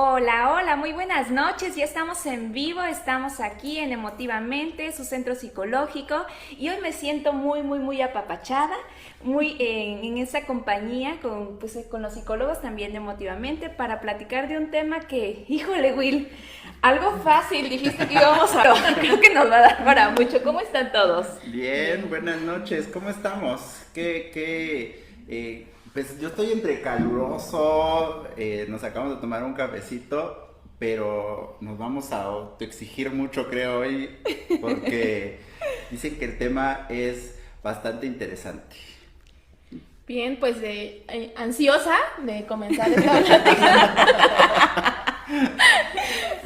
Hola, hola, muy buenas noches. Ya estamos en vivo, estamos aquí en Emotivamente, su centro psicológico, y hoy me siento muy apapachada, muy en esa compañía con los psicólogos también de Emotivamente para platicar de un tema que, híjole, Will, algo fácil, dijiste que íbamos a creo que nos va a dar para mucho. ¿Cómo están todos? Bien, buenas noches, ¿cómo estamos? Pues yo estoy entre caluroso, nos acabamos de tomar un cafecito, pero nos vamos a autoexigir mucho, creo, hoy, porque dicen que el tema es bastante interesante. Bien, pues ansiosa de comenzar esta plática.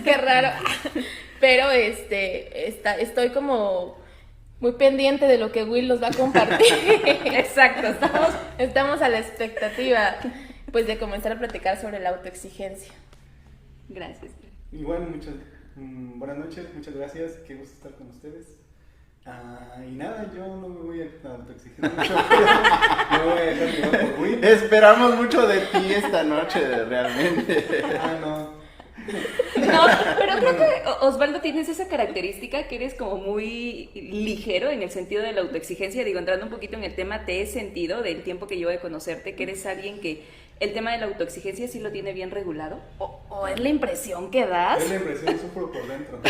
Qué raro. Pero estoy como muy pendiente de lo que Will nos va a compartir. Exacto, Estamos a la expectativa pues de comenzar a platicar sobre la autoexigencia. Gracias. Igual, buenas noches, muchas gracias, qué gusto estar con ustedes. Y nada, yo no me voy a autoexigir mucho, me voy a dejar llevar por Will. Esperamos mucho de ti esta noche, realmente. No. No, pero creo que Osvaldo tienes esa característica que eres como muy ligero en el sentido de la autoexigencia. Digo, entrando un poquito en el tema, te he sentido del tiempo que llevo de conocerte, que eres alguien que el tema de la autoexigencia sí lo tiene bien regulado. ¿O es la impresión que das? Es la impresión, sufro por dentro.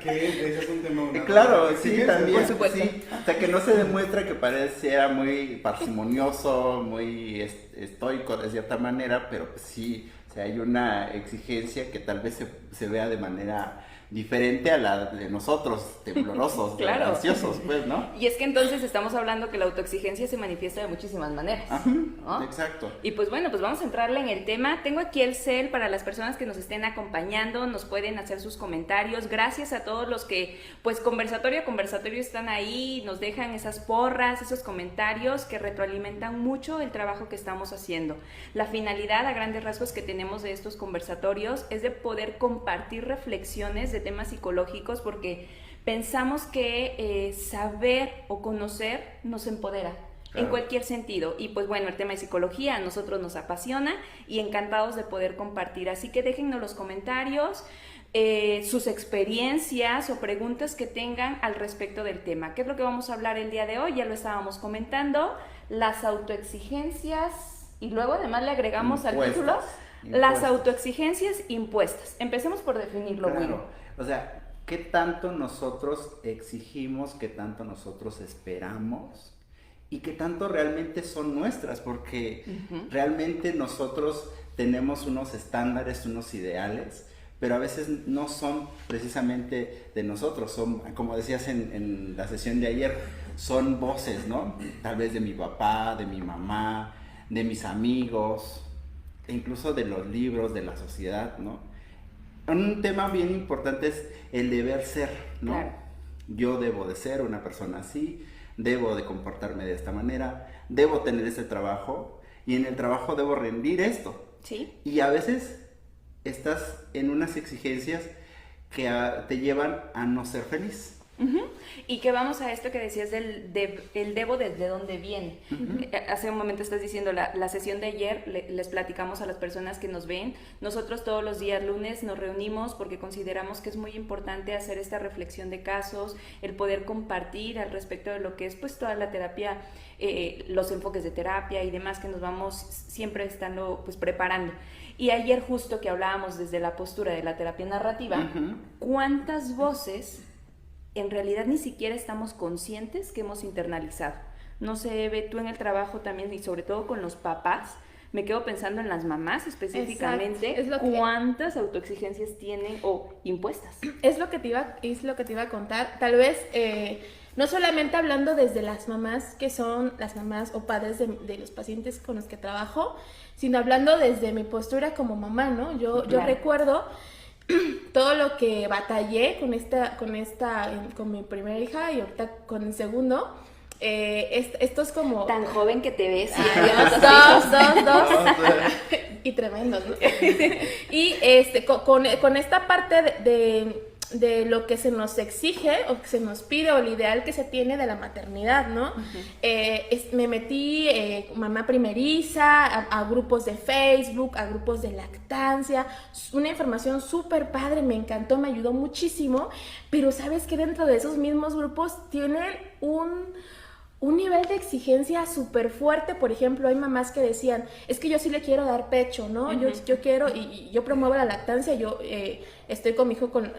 Ese es un tema. Claro, sí, también, por supuesto. sí. O sea, que no se demuestra que pareciera muy parsimonioso, muy estoico de cierta manera, pero pues sí, o sea, hay una exigencia que tal vez se vea de manera diferente a la de nosotros, temblorosos, Claro. ansiosos, pues, ¿no? Y es que entonces estamos hablando que la autoexigencia se manifiesta de muchísimas maneras. Ajá, ¿no? exacto. Y pues bueno, pues vamos a entrarle en el tema. Tengo aquí el cel para las personas que nos estén acompañando, nos pueden hacer sus comentarios. Gracias a todos los que, pues conversatorio a conversatorio están ahí, nos dejan esas porras, esos comentarios que retroalimentan mucho el trabajo que estamos haciendo. La finalidad a grandes rasgos que tenemos de estos conversatorios es de poder compartir reflexiones de temas psicológicos, porque pensamos que saber o conocer nos empodera. Claro. En cualquier sentido. Y pues bueno, el tema de psicología a nosotros nos apasiona y encantados de poder compartir. Así que déjennos los comentarios, sus experiencias o preguntas que tengan al respecto del tema. ¿Qué es lo que vamos a hablar el día de hoy? Ya lo estábamos comentando, las autoexigencias, y luego además le agregamos al título las autoexigencias impuestas. Empecemos por definirlo. Claro. Bueno. O sea, ¿qué tanto nosotros exigimos, qué tanto nosotros esperamos y qué tanto realmente son nuestras? Porque realmente nosotros tenemos unos estándares, unos ideales, pero a veces no son precisamente de nosotros, son, como decías en la sesión de ayer, son voces, ¿no? Tal vez de mi papá, de mi mamá, de mis amigos, e incluso de los libros, de la sociedad, ¿no? Un tema bien importante es el deber ser, ¿no? Claro. Yo debo de ser una persona así, debo de comportarme de esta manera, debo tener este trabajo y en el trabajo debo rendir esto. Sí. Y a veces estás en unas exigencias que te llevan a no ser feliz. Y que vamos a esto que decías el debo, desde dónde viene. Hace un momento estás diciendo la sesión de ayer, les platicamos a las personas que nos ven. Nosotros todos los días lunes nos reunimos porque consideramos que es muy importante hacer esta reflexión de casos, el poder compartir al respecto de lo que es pues toda la terapia, los enfoques de terapia y demás que nos vamos siempre estando pues preparando. Y ayer justo que hablábamos desde la postura de la terapia narrativa, ¿cuántas voces en realidad ni siquiera estamos conscientes que hemos internalizado? No sé, Eve, tú en el trabajo también y sobre todo con los papás, me quedo pensando en las mamás específicamente. Exacto. ¿Cuántas autoexigencias tienen o impuestas? Es lo que te iba a contar. Tal vez no solamente hablando desde las mamás, que son las mamás o padres de los pacientes con los que trabajo, sino hablando desde mi postura como mamá, ¿no? Yo recuerdo todo lo que batallé con mi primera hija y ahorita con el segundo. Esto es como Tan joven que te ves. y tremendos, ¿no? Y con esta parte de de lo que se nos exige o que se nos pide o el ideal que se tiene de la maternidad, ¿no? Me metí mamá primeriza, a grupos de Facebook, a grupos de lactancia, una información súper padre, me encantó, me ayudó muchísimo, pero sabes que dentro de esos mismos grupos tienen un nivel de exigencia súper fuerte. Por ejemplo, hay mamás que decían, es que yo sí le quiero dar pecho, ¿no? Yo quiero, y yo promuevo la lactancia, yo estoy con mi hijo con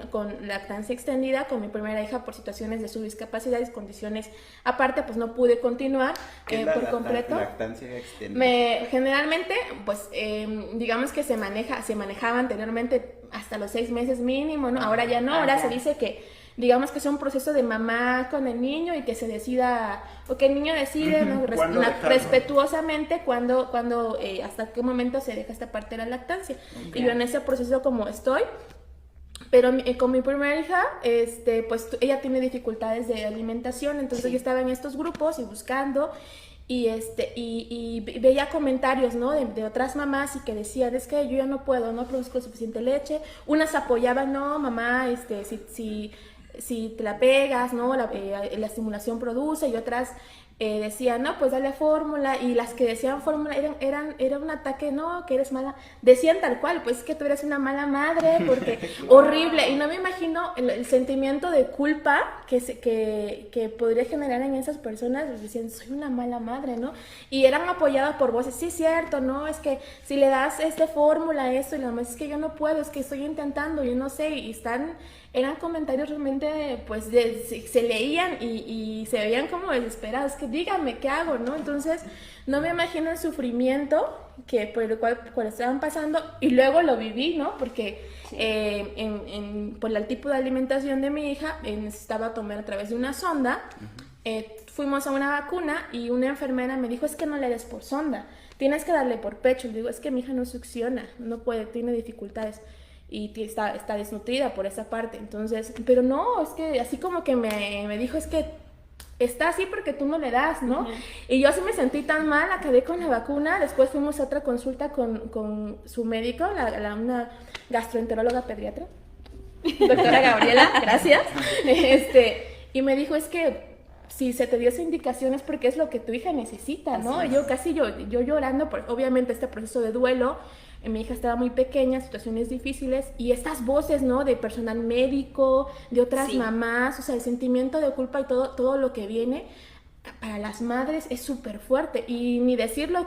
lactancia extendida, con mi primera hija por situaciones de su discapacidad y condiciones aparte, pues no pude continuar por completo. Lactancia extendida. Generalmente, pues digamos que se manejaba anteriormente hasta los 6 meses mínimo, ¿no? Ahora ya no, ahora se dice que digamos que es un proceso de mamá con el niño y que se decida, o que el niño decide, ¿no? Respetuosamente cuando hasta qué momento se deja esta parte de la lactancia. Okay. Y yo en ese proceso como estoy, pero con mi primera hija, pues ella tiene dificultades de alimentación, entonces yo estaba en estos grupos y buscando, y veía comentarios, ¿no? de otras mamás y que decían, es que yo ya no puedo, no produzco suficiente leche. Unas apoyaban, no, mamá, si te la pegas, ¿no? La estimulación produce, y otras decían, no, pues dale fórmula, y las que decían fórmula era un ataque, no, que eres mala, decían tal cual, pues es que tú eres una mala madre, porque horrible, y no me imagino el sentimiento de culpa que podría generar en esas personas, pues decían, soy una mala madre, ¿no? Y eran apoyadas por voces, sí, cierto, no, es que si le das fórmula, esto, y la mamá, es que yo no puedo, es que estoy intentando, yo no sé, y eran comentarios realmente, pues, se leían y se veían como desesperados, que díganme, ¿qué hago, no? Entonces, no me imagino el sufrimiento por el cual estaban pasando, y luego lo viví, ¿no? Porque por el tipo de alimentación de mi hija, necesitaba tomar a través de una sonda. Fuimos a una vacuna y una enfermera me dijo, es que no le des por sonda, tienes que darle por pecho. Le digo, es que mi hija no succiona, no puede, tiene dificultades. Y está desnutrida por esa parte, entonces, pero no, es que así como que me dijo, es que está así porque tú no le das, ¿no? Y yo así me sentí tan mal, acabé con la vacuna, después fuimos a otra consulta con su médico, una gastroenteróloga pediatra, doctora Gabriela, gracias, y me dijo, es que si se te dio esa indicación es porque es lo que tu hija necesita, ¿no? Yo llorando, obviamente este proceso de duelo. Mi hija estaba muy pequeña, situaciones difíciles, y estas voces, ¿no? De personal médico, de otras mamás, o sea, el sentimiento de culpa y todo lo que viene para las madres es súper fuerte. Y ni decir lo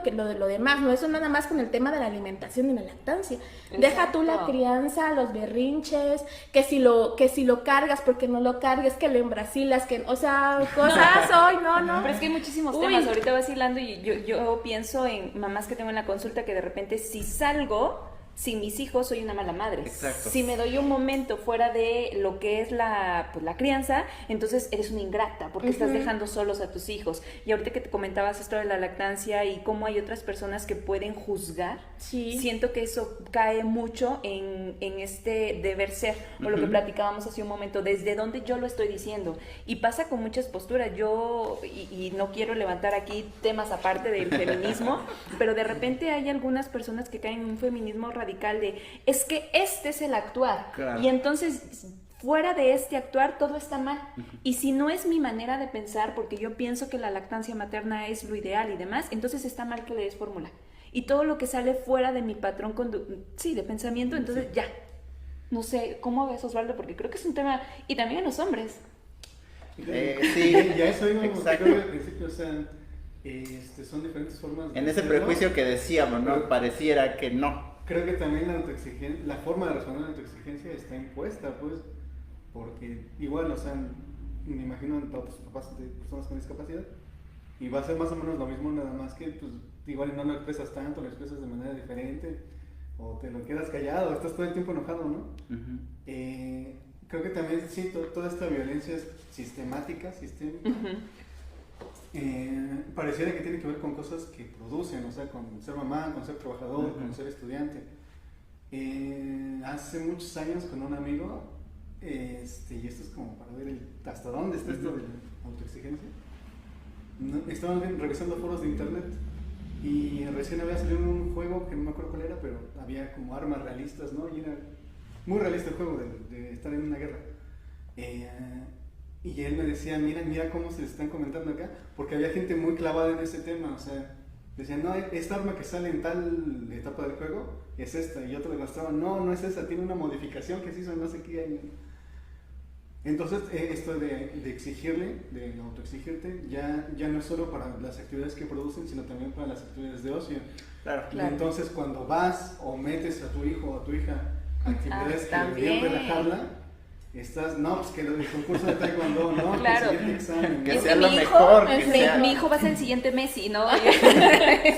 demás, no, eso nada más con el tema de la alimentación y la lactancia. Exacto. Deja tú la crianza, los berrinches, que si lo cargas porque no lo cargues, que lo embrasilas, o sea, cosas hoy, no. Pero es que hay muchísimos temas, ahorita vas hilando y yo pienso en mamás que tengo en la consulta que de repente si salgo sin mis hijos soy una mala madre. Exacto. Si me doy un momento fuera de lo que es la crianza, entonces eres una ingrata porque estás dejando solos a tus hijos. Y ahorita que te comentabas esto de la lactancia y cómo hay otras personas que pueden juzgar, siento que eso cae mucho en este deber ser, o lo que platicábamos hace un momento, desde donde yo lo estoy diciendo. Y pasa con muchas posturas. Yo, y no quiero levantar aquí temas aparte del feminismo, pero de repente hay algunas personas que caen en un feminismo radical de, es que este es el actuar, y entonces fuera de este actuar todo está mal, y si no es mi manera de pensar, porque yo pienso que la lactancia materna es lo ideal y demás, entonces está mal que le des fórmula, y todo lo que sale fuera de mi patrón de pensamiento, entonces ya, no sé, ¿cómo ves, Osvaldo? Porque creo que es un tema, y también en los hombres. Ya eso íbamos, creo que al principio, o sea, son diferentes formas de en ese prejuicio que decíamos, ¿no? Pareciera que no. Creo que también la forma de responder a la autoexigencia está impuesta, pues, porque igual, o sea, me imagino a otros papás de personas con discapacidad, y va a ser más o menos lo mismo, nada más que, pues, igual no lo expresas tanto, lo expresas de manera diferente, o te lo quedas callado, estás todo el tiempo enojado, ¿no? Creo que también, sí, toda esta violencia es sistemática, pareciera que tiene que ver con cosas que producen, o sea, con ser mamá, con ser trabajador, con ser estudiante. Hace muchos años con un amigo, y esto es como para ver hasta dónde está esto de la autoexigencia, estábamos revisando foros de internet y recién había salido un juego que no me acuerdo cuál era, pero había como armas realistas, ¿no? Y era muy realista el juego de estar en una guerra. Y él me decía, mira cómo se están comentando acá, porque había gente muy clavada en ese tema, o sea, decían, no, esta arma que sale en tal etapa del juego es esta, y otro demostraba, no es esa, tiene una modificación que se hizo en no sé qué año. Entonces, esto de exigirle, de autoexigirte, ya no es solo para las actividades que producen, sino también para las actividades de ocio. Claro. Claro. Entonces, cuando vas o metes a tu hijo o a tu hija a actividades que también. deberían relajarla, estás, no, pues que el concurso de taekwondo, no, Claro. que el siguiente examen. Que Es sea que lo mi mejor, hijo, que sea... mi hijo va a ser el siguiente Messi, ¿no?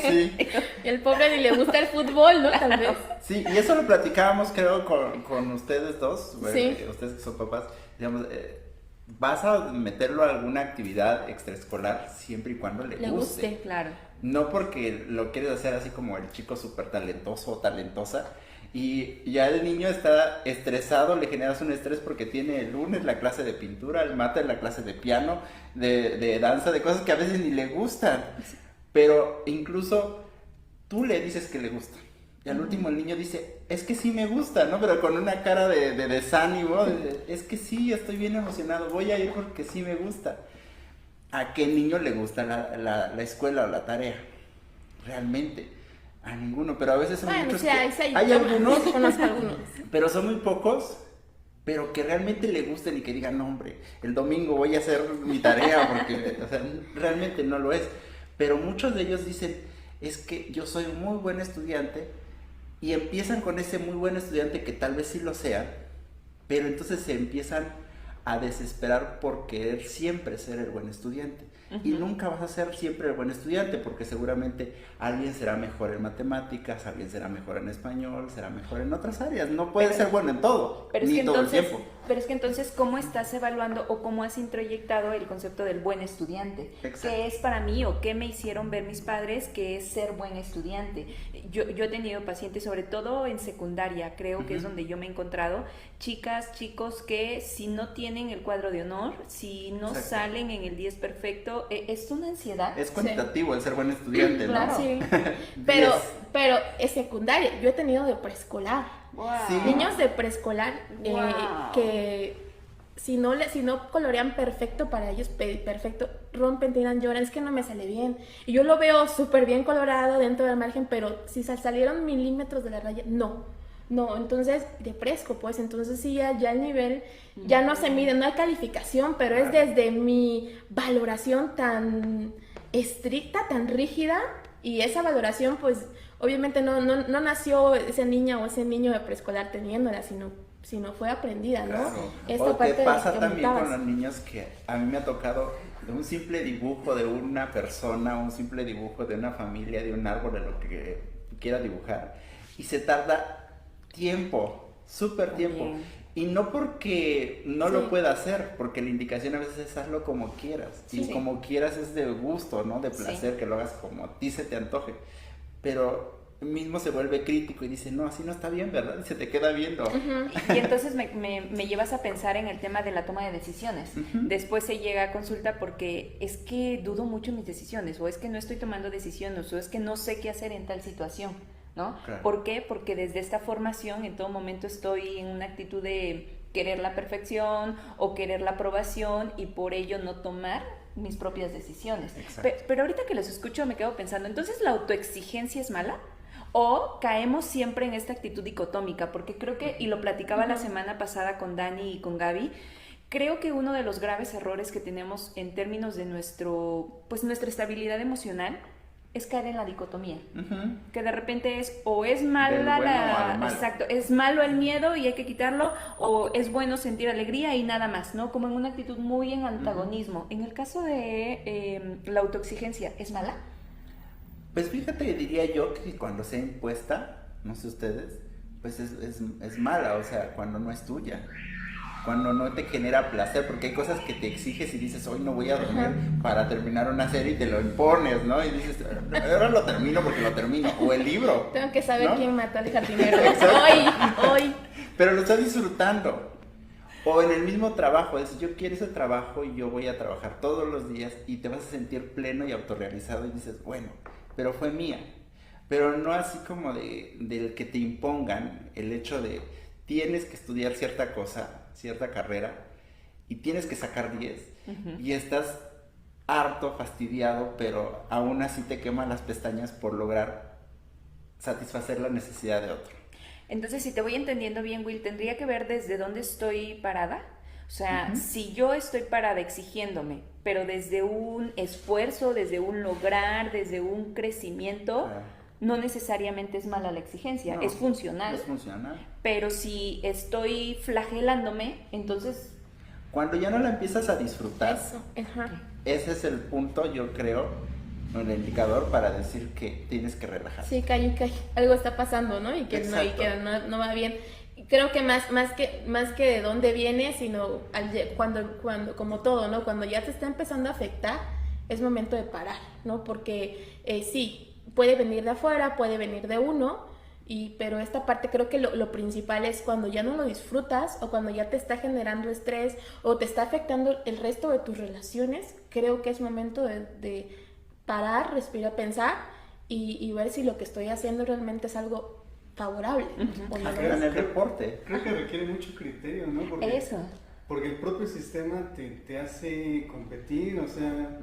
Sí. Y el pobre ni le gusta el fútbol, ¿no? Tal vez. Sí, y eso lo platicábamos creo con ustedes dos, Sí. Ustedes que son papás, digamos, vas a meterlo a alguna actividad extraescolar siempre y cuando le guste. Claro. No porque lo quieres hacer así como el chico súper talentoso o talentosa y ya el niño está estresado, le generas un estrés porque tiene el lunes la clase de pintura, el martes la clase de piano, de danza, de cosas que a veces ni le gustan, pero incluso tú le dices que le gusta. Y al último el niño dice, es que sí me gusta, ¿no? Pero con una cara de desánimo, es que sí, estoy bien emocionado, voy a ir porque sí me gusta. ¿A qué niño le gusta la escuela o la tarea? Realmente, a ninguno, pero a veces son Bueno, muchos sí, hay yo algunos, conozco algunos. pero son muy pocos, pero que realmente le gusten y que digan, no hombre, el domingo voy a hacer mi tarea, porque, o sea, realmente no lo es. Pero muchos de ellos dicen, es que yo soy un muy buen estudiante, y empiezan con ese muy buen estudiante que tal vez sí lo sea, pero entonces se empiezan a desesperar por querer siempre ser el buen estudiante. Y nunca vas a ser siempre el buen estudiante, porque seguramente alguien será mejor en matemáticas, alguien será mejor en español, será mejor en otras áreas. No puedes ser bueno en todo, Pero es ni que todo entonces, el tiempo. pero es que entonces, ¿cómo estás evaluando o cómo has introyectado el concepto del buen estudiante? Exacto. ¿Qué es para mí o qué me hicieron ver mis padres que es ser buen estudiante? Yo he tenido pacientes, sobre todo en secundaria, creo que es donde yo me he encontrado, chicas, chicos que si no tienen el cuadro de honor, si no Exacto. salen en el 10 perfecto, es una ansiedad. Es cuantitativo el ser buen estudiante, Claro. ¿no? Sí. 10. Pero es secundaria. Yo he tenido de preescolar. Wow. Sí. Niños de preescolar Wow. que si no colorean perfecto para ellos, perfecto, rompen, tiran, lloran, es que no me sale bien. Y yo lo veo súper bien colorado dentro del margen, pero si salieron milímetros de la raya, no, entonces de fresco, pues entonces sí, ya el nivel ya no se mide, no hay calificación, pero es desde mi valoración tan estricta, tan rígida, y esa valoración pues obviamente no nació esa niña o ese niño de preescolar teniéndola, sino fue aprendida, ¿no? Claro. Esta O parte te pasa que también comentabas. con los niños que a mí me ha tocado un simple dibujo de una persona, un simple dibujo de una familia, de un árbol, de lo que quiera dibujar, y se tarda tiempo, súper tiempo. También. Y no porque no Sí. lo pueda hacer, porque la indicación a veces es hazlo como quieras. Sí. Y como quieras es de gusto, ¿no? De placer, Sí. que lo hagas como a ti se te antoje. Pero mismo se vuelve crítico y dice, no, así no está bien, ¿verdad? Y se te queda viendo. Y entonces me llevas a pensar en el tema de la toma de decisiones. Después se llega a consulta porque es que dudo mucho en mis decisiones, o es que no estoy tomando decisiones, o es que no sé qué hacer en tal situación, ¿no? Claro. ¿Por qué? Porque desde esta formación en todo momento estoy en una actitud de querer la perfección o querer la aprobación y por ello no tomar mis propias decisiones. Exacto. Pero ahorita que los escucho me quedo pensando, ¿entonces la autoexigencia es mala? ¿O caemos siempre en esta actitud dicotómica? Porque creo que, y lo platicaba la semana pasada con Dani y con Gaby, creo que uno de los graves errores que tenemos en términos de nuestra estabilidad emocional es caer en la dicotomía. Que de repente es o es mala Del bueno al malo. exacto, es malo el miedo y hay que quitarlo, o es bueno sentir alegría y nada más, ¿no? Como en una actitud muy en antagonismo. En el caso de la autoexigencia, ¿es mala? Pues fíjate, diría yo que cuando sea impuesta, no sé ustedes, pues es mala, o sea, cuando no es tuya, cuando no te genera placer, porque hay cosas que te exiges y dices, hoy no voy a dormir para terminar una serie y te lo impones, ¿no? Y dices, ahora lo termino porque lo termino, o el libro. Tengo que saber ¿no? quién mató al jardinero. Exacto. Hoy. Pero lo estás disfrutando. O en el mismo trabajo, es yo quiero ese trabajo y yo voy a trabajar todos los días y te vas a sentir pleno y autorrealizado y dices, bueno, pero fue mía. Pero no así como del que te impongan el hecho de tienes que estudiar cierta cosa, cierta carrera, y tienes que sacar 10 y estás harto, fastidiado, pero aún así te queman las pestañas por lograr satisfacer la necesidad de otro. Entonces, si te voy entendiendo bien, Will, tendría que ver desde dónde estoy parada. O sea, si yo estoy parada exigiéndome, pero desde un esfuerzo, desde un lograr, desde un crecimiento, no necesariamente es mala la exigencia, No, es funcional. Es funcional. Pero si estoy flagelándome, entonces... Cuando ya no la empiezas a disfrutar, Eso, ajá. ese es el punto, yo creo, el indicador para decir que tienes que relajar. Sí, que algo está pasando, ¿no? Y que Exacto. no va bien. Creo que más que de dónde viene, sino cuando, como todo, ¿no? Cuando ya te está empezando a afectar, es momento de parar, ¿no? Porque sí, puede venir de afuera, puede venir de uno, pero esta parte creo que lo principal es cuando ya no lo disfrutas o cuando ya te está generando estrés o te está afectando el resto de tus relaciones, creo que es momento de parar, respirar, pensar y ver si lo que estoy haciendo realmente es algo favorable. O no lo En es. el deporte. Creo que requiere mucho criterio, ¿no? Eso. Porque el propio sistema te hace competir, o sea,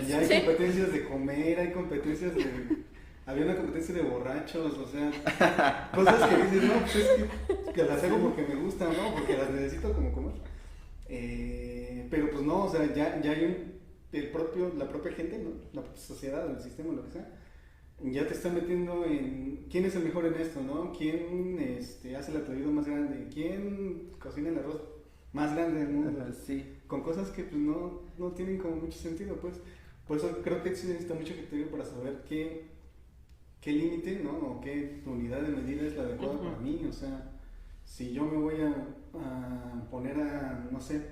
ya hay Sí. competencias de comer, hay competencias de... Había una competencia de borrachos, o sea, cosas que dices, no, pues es que las hago porque me gustan, ¿no? Porque las necesito como comer. Pero pues no, o sea, ya hay la propia gente, ¿no? La propia sociedad, el sistema, lo que sea, ya te está metiendo en quién es el mejor en esto, ¿no? ¿Quién hace el atrevido más grande? ¿Quién cocina el arroz más grande del mundo? Sí. Con cosas que pues no tienen como mucho sentido, pues. Por eso creo que sí necesita mucho criterio para saber qué límite, ¿no? O qué unidad de medida es la adecuada para mí. O sea, si yo me voy a poner no sé,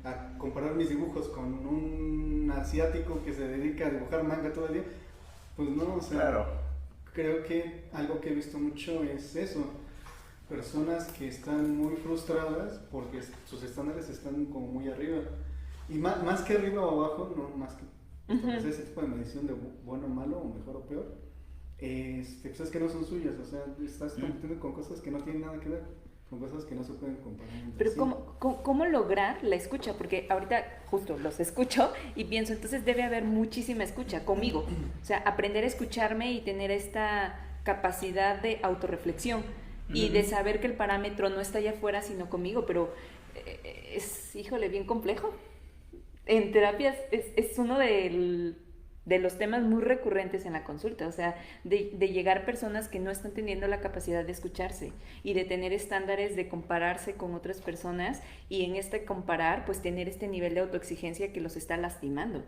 a comparar mis dibujos con un asiático que se dedica a dibujar manga todo el día, pues no, o sea, Claro. creo que algo que he visto mucho es eso. Personas que están muy frustradas porque sus estándares están como muy arriba. Y más que arriba o abajo, no más que establecer ese tipo de medición de bueno o malo, o mejor o peor, pues es que no son suyas. O sea, estás compitiendo con cosas que no tienen nada que ver, con cosas que no se pueden comparar entre Pero sí. ¿cómo lograr la escucha? Porque ahorita justo los escucho y pienso, entonces debe haber muchísima escucha conmigo. O sea, aprender a escucharme y tener esta capacidad de autorreflexión y de saber que el parámetro no está allá afuera, sino conmigo. Pero es, híjole, bien complejo. En terapias es uno de los temas muy recurrentes en la consulta, o sea, de llegar personas que no están teniendo la capacidad de escucharse y de tener estándares de compararse con otras personas y en este comparar, pues tener este nivel de autoexigencia que los está lastimando.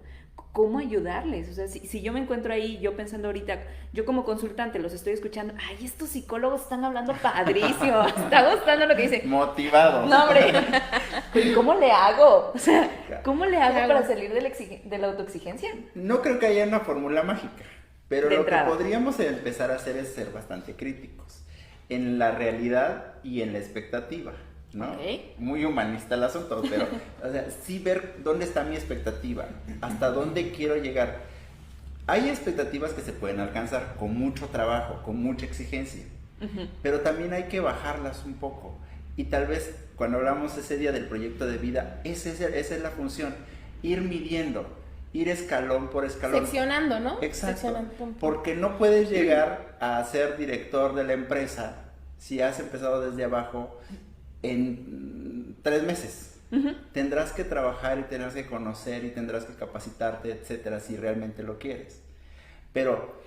¿Cómo ayudarles? O sea, si yo me encuentro ahí, yo pensando ahorita, yo como consultante los estoy escuchando, ay, estos psicólogos están hablando padrísimo, está gustando lo que dicen. Motivados. No, hombre, pero ¿cómo le hago? O sea, ¿cómo le hago Claro. para salir de la autoexigencia? No creo que haya una fórmula mágica, pero De lo entrada. que podríamos empezar a hacer es ser bastante críticos en la realidad y en la expectativa, ¿no? Ok. Muy humanista el asunto, pero o sea, sí ver dónde está mi expectativa, hasta dónde quiero llegar. Hay expectativas que se pueden alcanzar con mucho trabajo, con mucha exigencia, pero también hay que bajarlas un poco. Y tal vez cuando hablamos ese día del proyecto de vida, esa es la función, ir midiendo, ir escalón por escalón. Seccionando, ¿no? Exacto, Seccionando, pum, pum. porque no puedes llegar a ser director de la empresa si has empezado desde abajo en 3 meses. Tendrás que trabajar y tendrás que conocer y tendrás que capacitarte, etcétera, si realmente lo quieres. Pero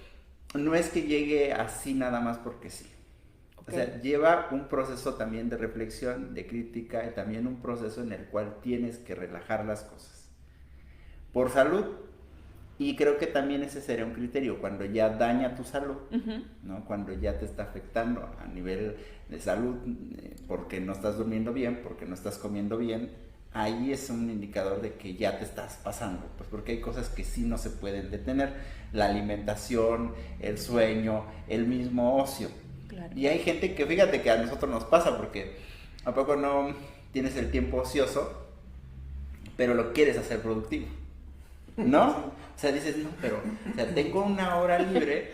no es que llegue así nada más porque sí. O sea, lleva un proceso también de reflexión, de crítica y también un proceso en el cual tienes que relajar las cosas. Por salud, y creo que también ese sería un criterio, cuando ya daña tu salud, ¿no? Cuando ya te está afectando a nivel de salud, porque no estás durmiendo bien, porque no estás comiendo bien, ahí es un indicador de que ya te estás pasando, pues porque hay cosas que sí no se pueden detener, la alimentación, el sueño, el mismo ocio. Claro. Y hay gente que, fíjate que a nosotros nos pasa, porque ¿a poco no tienes el tiempo ocioso, pero lo quieres hacer productivo? ¿No? O sea, dices, no, pero o sea, tengo una hora libre,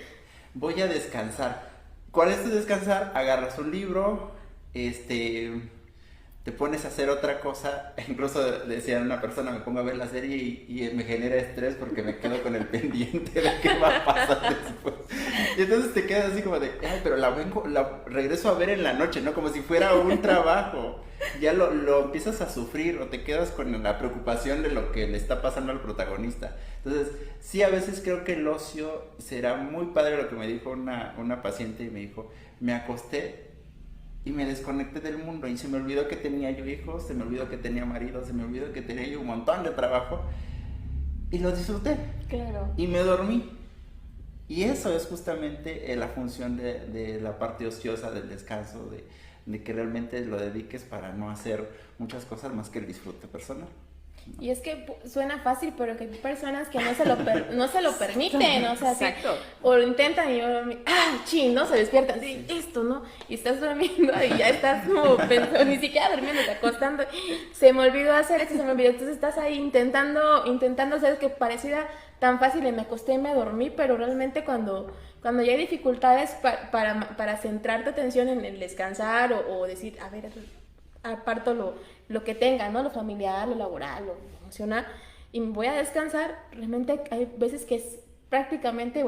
voy a descansar. ¿Cuál es tu descansar? Agarras un libro, te te pones a hacer otra cosa, incluso decía una persona, me pongo a ver la serie y me genera estrés porque me quedo con el pendiente de qué va a pasar después. Y entonces te quedas así como de, ay, pero la regreso a ver en la noche, ¿no? Como si fuera un trabajo. Ya lo empiezas a sufrir o te quedas con la preocupación de lo que le está pasando al protagonista. Entonces, sí, a veces creo que el ocio será muy padre. Lo que me dijo una paciente, y me dijo, me acosté y me desconecté del mundo y se me olvidó que tenía yo hijos, se me olvidó que tenía marido, se me olvidó que tenía yo un montón de trabajo y lo disfruté. Claro. Y me dormí. Y eso es justamente la función de la parte ociosa del descanso, de que realmente lo dediques para no hacer muchas cosas más que el disfrute personal. Y es que suena fácil, pero que hay personas que no se lo permiten, o sea, exacto. O lo intentan y ¿no? Se despiertan, sí, esto, ¿no? Y estás durmiendo y ya estás como pensando, ni siquiera durmiendo, te acostando, se me olvidó hacer esto, se me olvidó, entonces estás ahí intentando hacer que pareciera tan fácil y me acosté y me dormí, pero realmente cuando ya hay dificultades para centrar tu atención en el descansar o decir, a ver, aparto lo que tenga, ¿no? Lo familiar, lo laboral, lo emocional, y me voy a descansar, realmente hay veces que es prácticamente,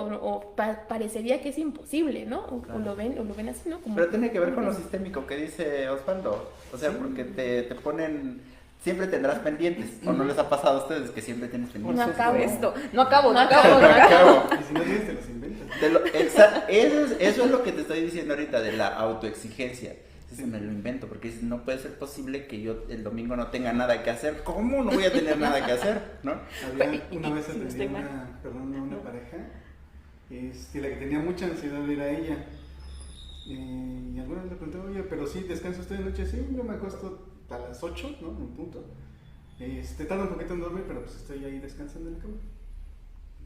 parecería que es imposible, ¿no? Claro. O lo ven así, ¿no? Como, pero tiene que ver con lo sistémico que dice Osvaldo, o sea, porque te ponen, siempre tendrás pendientes, o no les ha pasado a ustedes que siempre tienes pendientes. No acabo. No acabo. Y si no tienes, te los inventas. Eso es lo que te estoy diciendo ahorita de la autoexigencia. Entonces me lo invento porque dices, no puede ser posible que yo el domingo no tenga nada que hacer. ¿Cómo no voy a tener nada que hacer? ¿No? Una vez atendí una pareja, la que tenía mucha ansiedad era ella. Y alguna vez le pregunté, oye, pero sí, ¿descansa usted de noche? Sí, yo me acuesto a las 8, ¿no? En punto. Tarda un poquito en dormir, pero pues estoy ahí descansando en la cama.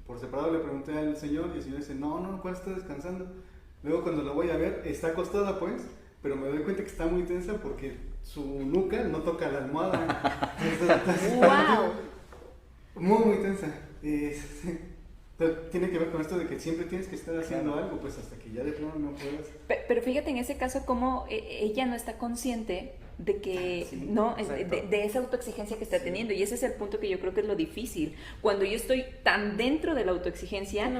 Por separado le pregunté al señor y el señor dice, no, ¿cuál está descansando? Luego cuando lo voy a ver, está acostada pues, pero me doy cuenta que está muy tensa porque su nuca no toca la almohada. Entonces, ¡wow! Muy tensa. Pero tiene que ver con esto de que siempre tienes que estar haciendo algo, pues hasta que ya de plano no puedas. Pero fíjate en ese caso cómo ella no está consciente de que, sí, ¿no? De esa autoexigencia que está teniendo, y ese es el punto que yo creo que es lo difícil, cuando yo estoy tan dentro de la autoexigencia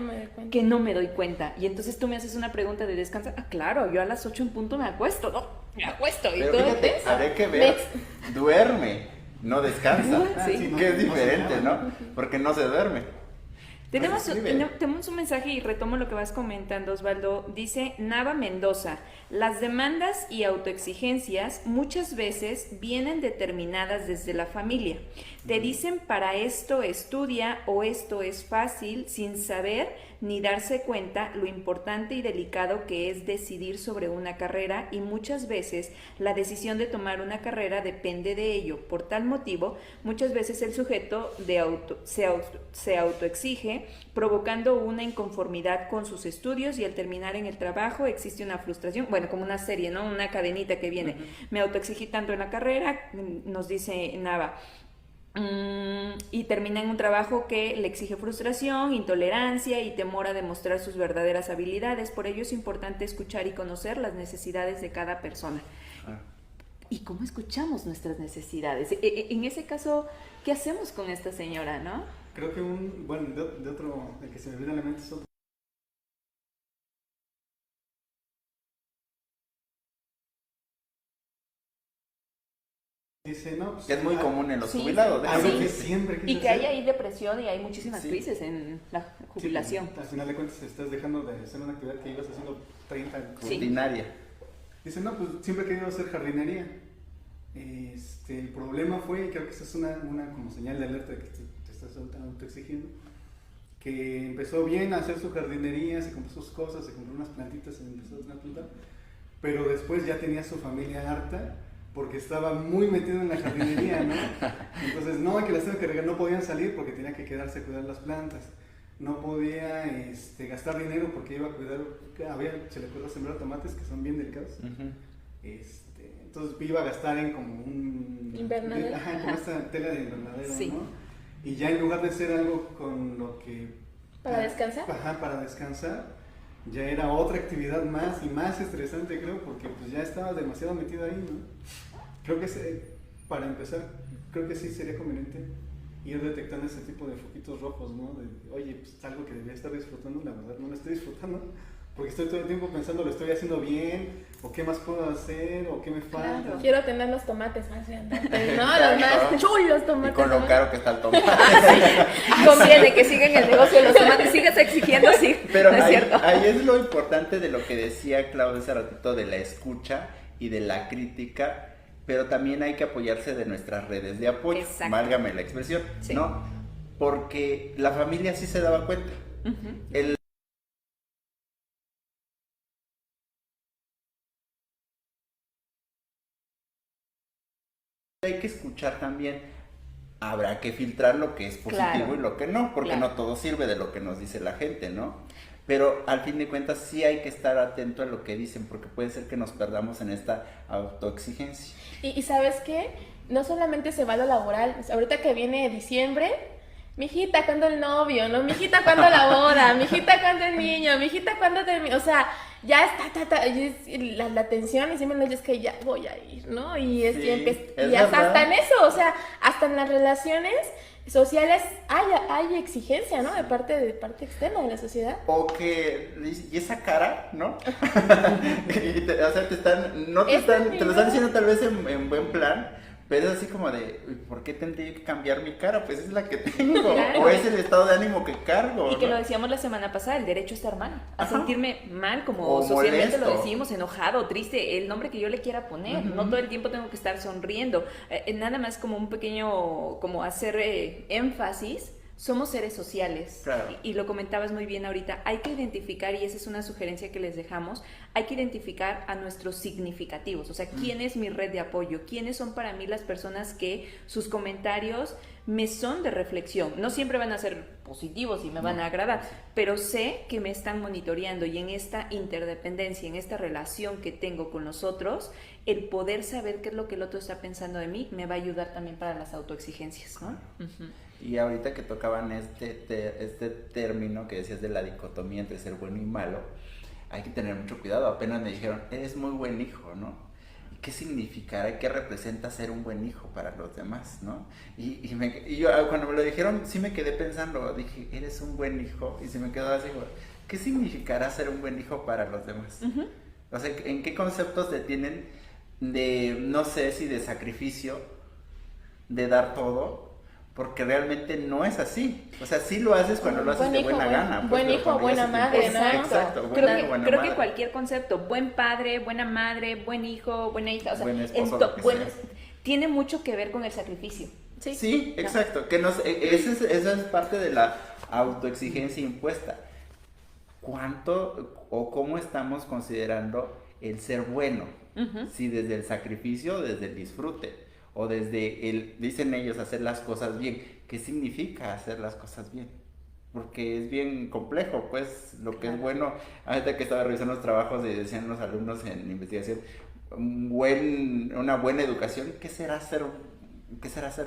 que no me doy cuenta, y entonces tú me haces una pregunta de descanso, claro, yo a las 8 en punto me acuesto, y pero todo fíjate, habría que ver, duerme, no descansa, Sí. que es diferente, ¿no? Porque no se duerme. Tenemos un mensaje y retomo lo que vas comentando, Osvaldo. Dice Nava Mendoza, las demandas y autoexigencias muchas veces vienen determinadas desde la familia. Te dicen para esto estudia o esto es fácil sin saber ni darse cuenta lo importante y delicado que es decidir sobre una carrera, y muchas veces la decisión de tomar una carrera depende de ello. Por tal motivo, muchas veces el sujeto se autoexige, provocando una inconformidad con sus estudios, y al terminar en el trabajo existe una frustración, bueno, como una serie, ¿no? Una cadenita que viene. Me autoexigí tanto en la carrera, nos dice Nava, y termina en un trabajo que le exige frustración, intolerancia y temor a demostrar sus verdaderas habilidades. Por ello es importante escuchar y conocer las necesidades de cada persona. ¿Y cómo escuchamos nuestras necesidades? En ese caso, ¿qué hacemos con esta señora, no? Creo que de otro, el que se me viene a la mente es otro. Dice, no, pues, Que es muy común en los sí, jubilados. algo que Sí. siempre Y que hay ahí depresión y hay muchísimas Sí. crisis en la jubilación. Sí, al final de cuentas estás dejando de hacer una actividad que ibas haciendo 30 años. Sí. Rutinaria. Dice, no, pues siempre he querido hacer jardinería. El problema fue, y creo que esa es una como señal de alerta de que te estás autoexigiendo, que empezó bien a hacer su jardinería, se compró sus cosas, se compró unas plantitas, se empezó a plantar, pero después ya tenía su familia harta porque estaba muy metido en la jardinería, ¿no? Entonces, no, que las tengo que regar, no podían salir porque tenía que quedarse a cuidar las plantas. No podía gastar dinero porque iba a cuidar, se le ocurrió sembrar tomates que son bien delicados. Entonces iba a gastar en como un... Invernadero. Como esta tela de invernadero, Sí. ¿no? Y ya en lugar de hacer algo con lo que... ¿Para descansar? Para descansar, ya era otra actividad más y más estresante, creo, porque pues ya estaba demasiado metido ahí, ¿no? creo que para empezar, creo que sí sería conveniente ir detectando ese tipo de foquitos rojos, ¿no? De, oye, pues es algo que debería estar disfrutando, la verdad no lo estoy disfrutando, porque estoy todo el tiempo pensando, lo estoy haciendo bien, o qué más puedo hacer, o qué me falta. Claro. Quiero tener los tomates más grandes, ¿no? Los más chulos tomates. Y con lo ¿no? caro que está el tomate. Conviene que sigan el negocio de los tomates, sigas exigiendo, sí. Pero no es ahí, cierto. ahí es lo importante de lo que decía Claudia hace ratito, de la escucha y de la crítica, pero también hay que apoyarse de nuestras redes de apoyo, Exacto. válgame la expresión, Sí. ¿no? Porque la familia sí se daba cuenta. El hay que escuchar también, habrá que filtrar lo que es positivo Claro. y lo que no, porque Claro. no todo sirve de lo que nos dice la gente, ¿no? Pero al fin de cuentas sí hay que estar atento a lo que dicen, porque puede ser que nos perdamos en esta autoexigencia. Y ¿sabes qué? No solamente se va a lo laboral. Ahorita que viene diciembre, mijita, ¿cuándo el novio? ¿No? Mijita, ¿cuándo la boda? Mijita, ¿cuándo el niño? Mijita, ¿cuándo termina? O sea, ya está, y es la tensión y siempre es que ya voy a ir, ¿no? Y es, Sí, y es hasta verdad. en eso, o sea, hasta en las relaciones sociales hay exigencia, ¿no? De parte externa de la sociedad. O que, y esa cara, ¿no? O sea, te lo están diciendo tal vez en buen plan, pero es así como de, ¿por qué tendría que cambiar mi cara? Pues es la que tengo, Claro. o es el estado de ánimo que cargo, Y que ¿no? lo decíamos la semana pasada, el derecho a estar mal, a Ajá. sentirme mal, como O socialmente molesto. lo decimos, enojado, triste, el nombre que yo le quiera poner. Ujú. No todo el tiempo tengo que estar sonriendo. Nada más como un pequeño, como hacer énfasis. Somos seres sociales. Claro. Y lo comentabas muy bien ahorita. Hay que identificar, y esa es una sugerencia que les dejamos, hay que identificar a nuestros significativos. O sea, ¿quién es mi red de apoyo? ¿Quiénes son para mí las personas que sus comentarios me son de reflexión? No siempre van a ser positivos y me van a agradar, pero sé que me están monitoreando, y en esta interdependencia, en esta relación que tengo con los otros, el poder saber qué es lo que el otro está pensando de mí me va a ayudar también para las autoexigencias, ¿no? Ujú. Y ahorita que tocaban este término que decías de la dicotomía entre ser bueno y malo, hay que tener mucho cuidado. Apenas me dijeron, eres muy buen hijo, ¿no? ¿Y qué significará? ¿Qué representa ser un buen hijo para los demás, ¿no? Y yo cuando me lo dijeron, sí me quedé pensando, dije, eres un buen hijo, y se me quedó así, ¿qué significará ser un buen hijo para los demás? Ujú. O sea, ¿en qué conceptos te tienen de, no sé si de sacrificio, de dar todo? Porque realmente no es así. O sea, sí lo haces cuando lo haces de buena gana. Pues, buen pero hijo, cuando buena ya se te madre, impone. ¿no? Exacto, buen Creo, hijo, que, buena creo madre. que cualquier concepto, buen padre, buena madre, buen hijo, buena hija, o sea, Buen esposo, lo que sea. tiene mucho que ver con el sacrificio. Sí, exacto. Que esa es parte de la autoexigencia impuesta. ¿Cuánto o cómo estamos considerando el ser bueno? Ujú. Si desde el sacrificio, desde el disfrute, o desde el, dicen ellos, hacer las cosas bien. ¿Qué significa hacer las cosas bien? Porque es bien complejo, pues, lo que es bueno. Ahorita que estaba revisando los trabajos y decían los alumnos en investigación, una buena educación, ¿qué será ser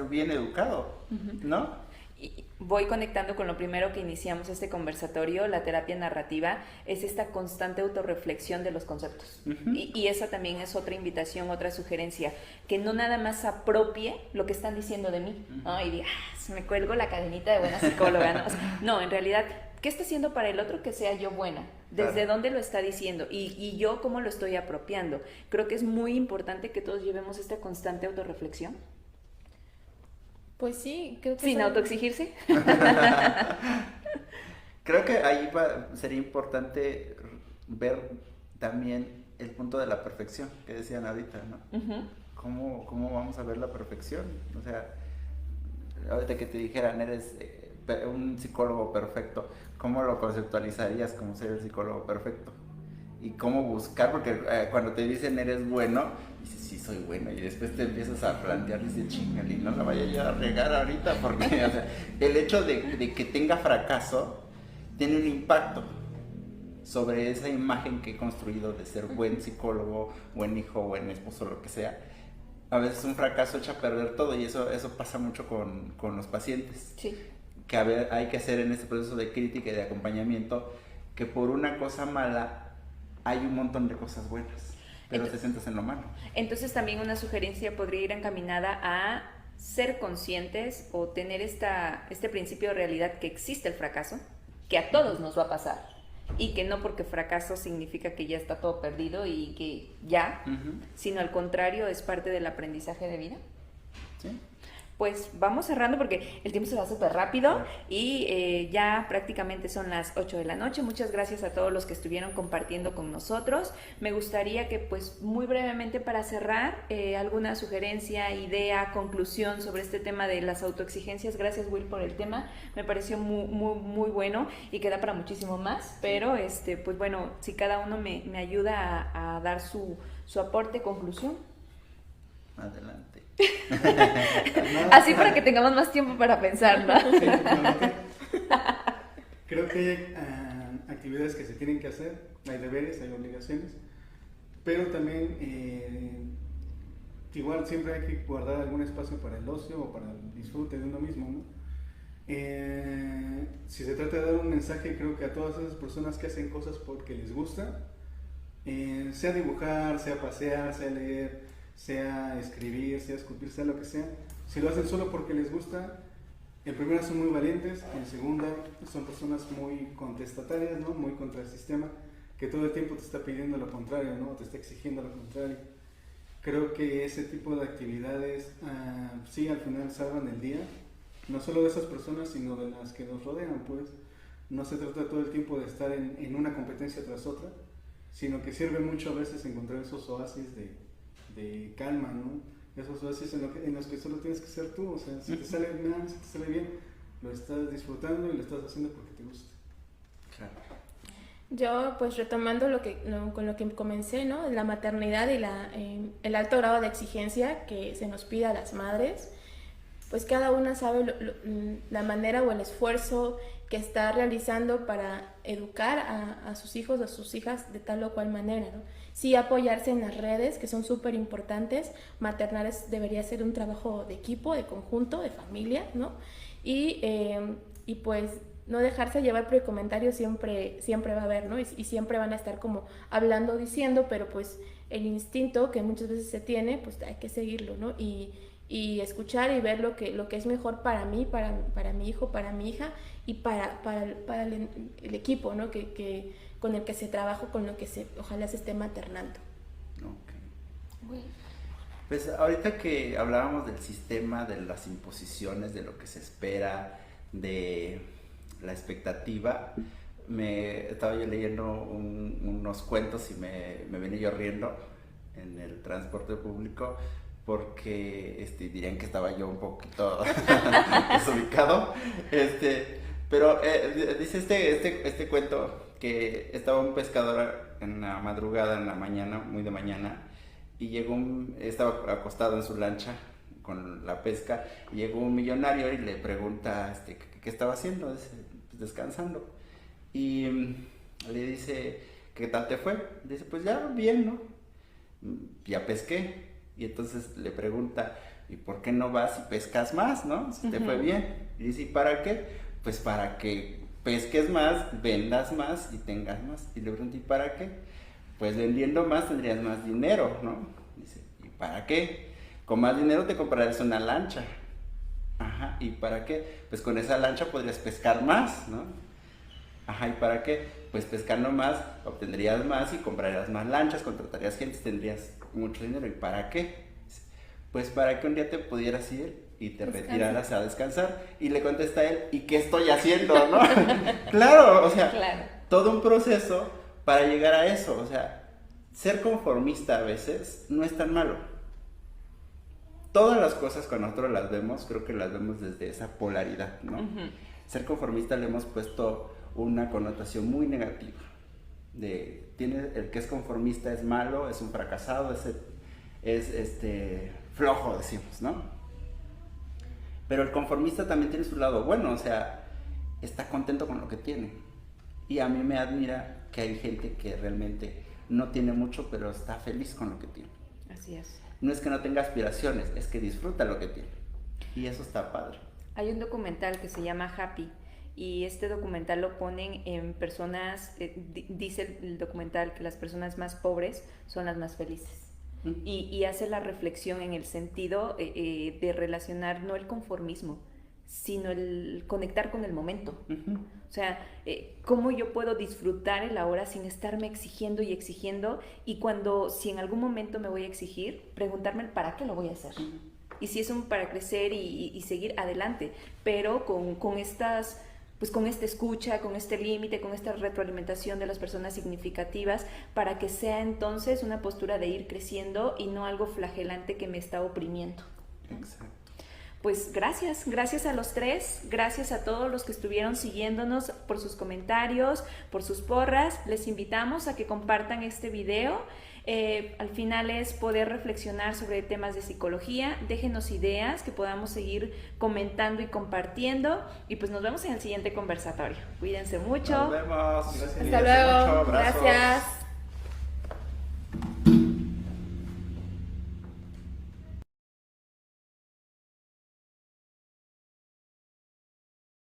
bien educado? ¿No? Y voy conectando con lo primero que iniciamos este conversatorio, la terapia narrativa, es esta constante autorreflexión de los conceptos. Ujú. Y esa también es otra invitación, otra sugerencia, que no nada más apropie lo que están diciendo de mí, ¿no? Y diga, me cuelgo la cadenita de buena psicóloga, ¿no? O sea, no, en realidad, ¿qué está haciendo para el otro que sea yo buena? ¿Desde Claro. dónde lo está diciendo? Y yo cómo lo estoy apropiando. Creo que es muy importante que todos llevemos esta constante autorreflexión. Pues sí, creo que Sin son- autoexigirse. Creo que ahí sería importante ver también el punto de la perfección que decían ahorita, ¿no? Ujú. ¿Cómo vamos a ver la perfección? O sea, ahorita que te dijeran, eres un psicólogo perfecto, ¿cómo lo conceptualizarías como ser el psicólogo perfecto? Y cómo buscar, porque cuando te dicen eres bueno, dices, sí, soy bueno, y después te empiezas a plantear, dices, chingale, no la vaya yo a regar ahorita, porque o sea, el hecho de que tenga fracaso tiene un impacto sobre esa imagen que he construido de ser buen psicólogo, buen hijo, buen esposo, lo que sea. A veces un fracaso echa a perder todo, y eso pasa mucho con los pacientes. Sí. Que hay que hacer en este proceso de crítica y de acompañamiento, que por una cosa mala hay un montón de cosas buenas. pero Entonces- te centras en lo malo. Entonces también una sugerencia podría ir encaminada a ser conscientes o tener este principio de realidad que existe el fracaso, que a todos nos va a pasar y que no porque fracaso significa que ya está todo perdido y que ya, sino al contrario es parte del aprendizaje de vida. ¿Sí? Pues vamos cerrando porque el tiempo se va súper rápido y ya prácticamente son las 8 de la noche. Muchas gracias a todos los que estuvieron compartiendo con nosotros. Me gustaría que pues muy brevemente para cerrar alguna sugerencia, idea, conclusión sobre este tema de las autoexigencias. Gracias Will por el tema, me pareció muy bueno y queda para muchísimo más, pero pues bueno, si cada uno me ayuda a dar su aporte, conclusión. Adelante. Así para que tengamos más tiempo para pensar, ¿no? Sí, creo que hay actividades que se tienen que hacer, hay deberes, hay obligaciones, pero también igual siempre hay que guardar algún espacio para el ocio o para el disfrute de uno mismo, ¿no? Si se trata de dar un mensaje, creo que a todas esas personas que hacen cosas porque les gusta, sea dibujar, sea pasear, sea leer, sea escribir, sea esculpir, sea lo que sea, si lo hacen solo porque les gusta, en primera son muy valientes, en segunda son personas muy contestatarias, ¿no? Muy contra el sistema, que todo el tiempo te está pidiendo lo contrario, ¿no? Te está exigiendo lo contrario. Creo que ese tipo de actividades sí al final salvan el día, no solo de esas personas, sino de las que nos rodean, pues. No se trata todo el tiempo de estar en una competencia tras otra, sino que sirve mucho a veces encontrar esos oasis de calma, ¿no? Esos oasis en los que solo tienes que ser tú, o sea, si te sale mal, si te sale bien, lo estás disfrutando y lo estás haciendo porque te gusta. Claro. Yo, pues retomando con lo que comencé, ¿no? La maternidad y el alto grado de exigencia que se nos pide a las madres, pues cada una sabe la manera o el esfuerzo que está realizando para educar a sus hijos o a sus hijas de tal o cual manera, ¿no? Sí, apoyarse en las redes, que son súper importantes. Maternar debería ser un trabajo de equipo, de conjunto, de familia, ¿no? Y pues no dejarse llevar por el comentario siempre va a haber, ¿no? Y siempre van a estar como hablando, diciendo, pero pues el instinto que muchas veces se tiene, pues hay que seguirlo, ¿no? Y escuchar y ver lo que es mejor para mí, para mi hijo, para mi hija y para el equipo, ¿no? Que con el que se trabaja, con lo que ojalá se esté maternando. Okay. Pues ahorita que hablábamos del sistema, de las imposiciones, de lo que se espera, de la expectativa, estaba yo leyendo unos cuentos y me venía yo riendo en el transporte público porque dirían que estaba yo un poquito desubicado, pero dice este cuento que estaba un pescador en la madrugada, en la mañana, muy de mañana, y estaba acostado en su lancha con la pesca, y llegó un millonario y le pregunta qué estaba haciendo. Dice, pues descansando, y le dice, ¿qué tal te fue? Dice, pues ya bien, ¿no? Ya pesqué. Y entonces le pregunta, ¿y por qué no vas y pescas más, no? Si te fue bien. Y dice, ¿y para qué? Pues para que pesques más, vendas más y tengas más. Y le pregunta, ¿y para qué? Pues vendiendo más tendrías más dinero, ¿no? Dice, ¿y para qué? Con más dinero te comprarás una lancha. Ajá, ¿y para qué? Pues con esa lancha podrías pescar más, ¿no? Ajá, ¿y para qué? Pues pescando más, obtendrías más y comprarías más lanchas, contratarías gente, tendrías mucho dinero. ¿Y para qué? Pues para que un día te pudieras ir y te retiraras a descansar. Y le contesta él, ¿y qué estoy haciendo, no? Claro, o sea, Claro. Todo un proceso para llegar a eso. O sea, ser conformista a veces no es tan malo. Todas las cosas cuando nosotros las vemos, creo que las vemos desde esa polaridad, ¿no? Ser conformista le hemos puesto una connotación muy negativa. El que es conformista es malo, es un fracasado, es flojo, decimos, ¿no? Pero el conformista también tiene su lado bueno, o sea, está contento con lo que tiene. Y a mí me admira que hay gente que realmente no tiene mucho, pero está feliz con lo que tiene. Así es. No es que no tenga aspiraciones, es que disfruta lo que tiene. Y eso está padre. Hay un documental que se llama Happy y este documental lo ponen en personas, dice el documental que las personas más pobres son las más felices. Y hace la reflexión en el sentido de relacionar no el conformismo, sino el conectar con el momento. O sea, cómo yo puedo disfrutar el ahora sin estarme exigiendo y exigiendo, y si en algún momento me voy a exigir, preguntarme el para qué lo voy a hacer. Y si es para crecer y seguir adelante, pero con estas... pues con esta escucha, con este límite, con esta retroalimentación de las personas significativas, para que sea entonces una postura de ir creciendo y no algo flagelante que me está oprimiendo. Exacto. Pues gracias a los tres, gracias a todos los que estuvieron siguiéndonos por sus comentarios, por sus porras. Les invitamos a que compartan este video. Al final es poder reflexionar sobre temas de psicología. Déjenos ideas que podamos seguir comentando y compartiendo. Y pues nos vemos en el siguiente conversatorio. Cuídense mucho. Nos vemos. Hasta luego. Gracias.